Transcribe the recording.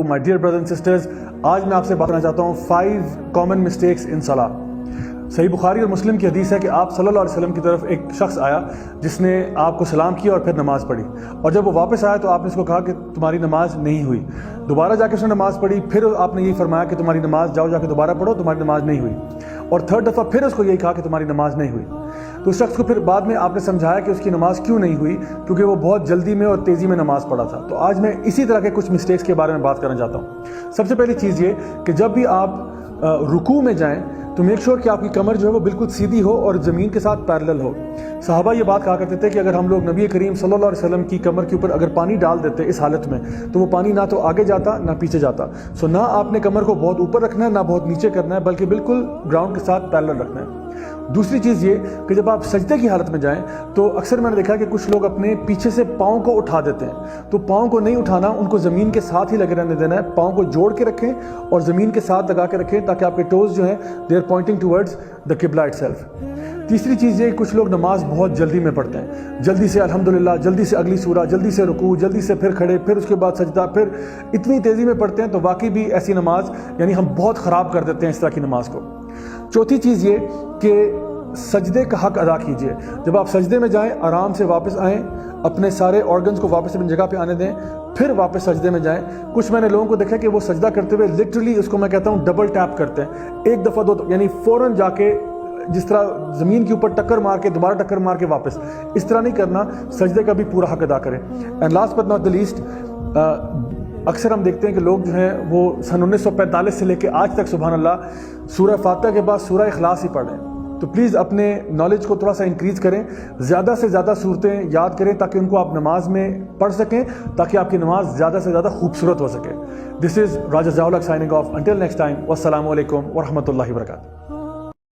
my dear brothers and sisters, آج میں آپ سے بات کرنا چاہتا ہوں 5 common mistakes in salah. صحیح بخاری اور مسلم کی حدیث ہے کہ آپ صلی اللہ علیہ وسلم کی طرف ایک شخص آیا جس نے آپ کو سلام کیا اور پھر نماز پڑھی، اور جب وہ واپس آیا تو آپ نے اس کو کہا کہ تمہاری نماز نہیں ہوئی. دوبارہ جا کے اس نے نماز پڑھی، پھر آپ نے یہی فرمایا کہ تمہاری نماز جاؤ جا کے دوبارہ پڑھو، تمہاری نماز نہیں ہوئی. اور تھرڈ دفعہ پھر اس کو یہی کہا کہ تمہاری نماز نہیں ہوئی. تو اس شخص کو پھر بعد میں آپ نے سمجھایا کہ اس کی نماز کیوں نہیں ہوئی، کیونکہ وہ بہت جلدی میں اور تیزی میں نماز پڑھا تھا. تو آج میں اسی طرح کے کچھ مسٹیکس کے بارے میں بات کرنا چاہتا ہوں. سب سے پہلی چیز یہ کہ جب بھی آپ رکوع میں جائیں تو میک شور کہ آپ کی کمر جو ہے وہ بالکل سیدھی ہو اور زمین کے ساتھ پیرلل ہو. صحابہ یہ بات کہا کرتے تھے کہ اگر ہم لوگ نبی کریم صلی اللہ علیہ وسلم کی کمر کے اوپر اگر پانی ڈال دیتے اس حالت میں تو وہ پانی نہ تو آگے جاتا نہ پیچھے جاتا. سو نہ آپ نے کمر کو بہت اوپر رکھنا ہے نہ بہت نیچے کرنا ہے، بلکہ بالکل گراؤنڈ کے ساتھ پیرلل رکھنا ہے. دوسری چیز یہ کہ جب آپ سجدے کی حالت میں جائیں تو اکثر میں نے دیکھا کہ کچھ لوگ اپنے پیچھے سے پاؤں کو اٹھا دیتے ہیں. تو پاؤں کو نہیں اٹھانا، ان کو زمین کے ساتھ ہی لگے رہنے دینا ہے. پاؤں کو جوڑ کے رکھیں اور زمین کے ساتھ لگا کے رکھیں تاکہ آپ کے ٹوز جو ہیں they are pointing towards the قبلہ اٹسیلف. تیسری چیز یہ کہ کچھ لوگ نماز بہت جلدی میں پڑھتے ہیں، جلدی سے الحمدللہ، جلدی سے اگلی سورہ، جلدی سے رکوع، جلدی سے پھر کھڑے، پھر اس کے بعد سجدہ، پھر اتنی تیزی میں پڑھتے ہیں. تو واقعی بھی ایسی نماز یعنی ہم بہت خراب کر دیتے ہیں اس طرح کی نماز کو. چوتھی چیز یہ کہ سجدے کا حق ادا کیجئے. جب آپ سجدے میں جائیں آرام سے واپس آئیں، اپنے سارے آرگنز کو واپس اپنی جگہ پہ آنے دیں، پھر واپس سجدے میں جائیں. کچھ میں نے لوگوں کو دیکھا کہ وہ سجدہ کرتے ہوئے لٹرلی اس کو میں کہتا ہوں ڈبل ٹیپ کرتے ہیں، ایک دفعہ دو یعنی فوراً جا کے جس طرح زمین کے اوپر ٹکر مار کے دوبارہ ٹکر مار کے واپس. اس طرح نہیں کرنا، سجدے کا بھی پورا حق ادا کریں. And last but not the least, اکثر ہم دیکھتے ہیں کہ لوگ جو ہیں وہ سن 1945 سے لے کے آج تک سبحان اللہ سورہ فاتحہ کے بعد سورہ اخلاص ہی پڑھ رہے ہیں. تو پلیز اپنے نالج کو تھوڑا سا انکریز کریں، زیادہ سے زیادہ صورتیں یاد کریں تاکہ ان کو آپ نماز میں پڑھ سکیں، تاکہ آپ کی نماز زیادہ سے زیادہ خوبصورت ہو سکے. دس از راجہ ضیاء الحق signing off. Until next time, والسلام علیکم ورحمۃ اللہ وبرکاتہ.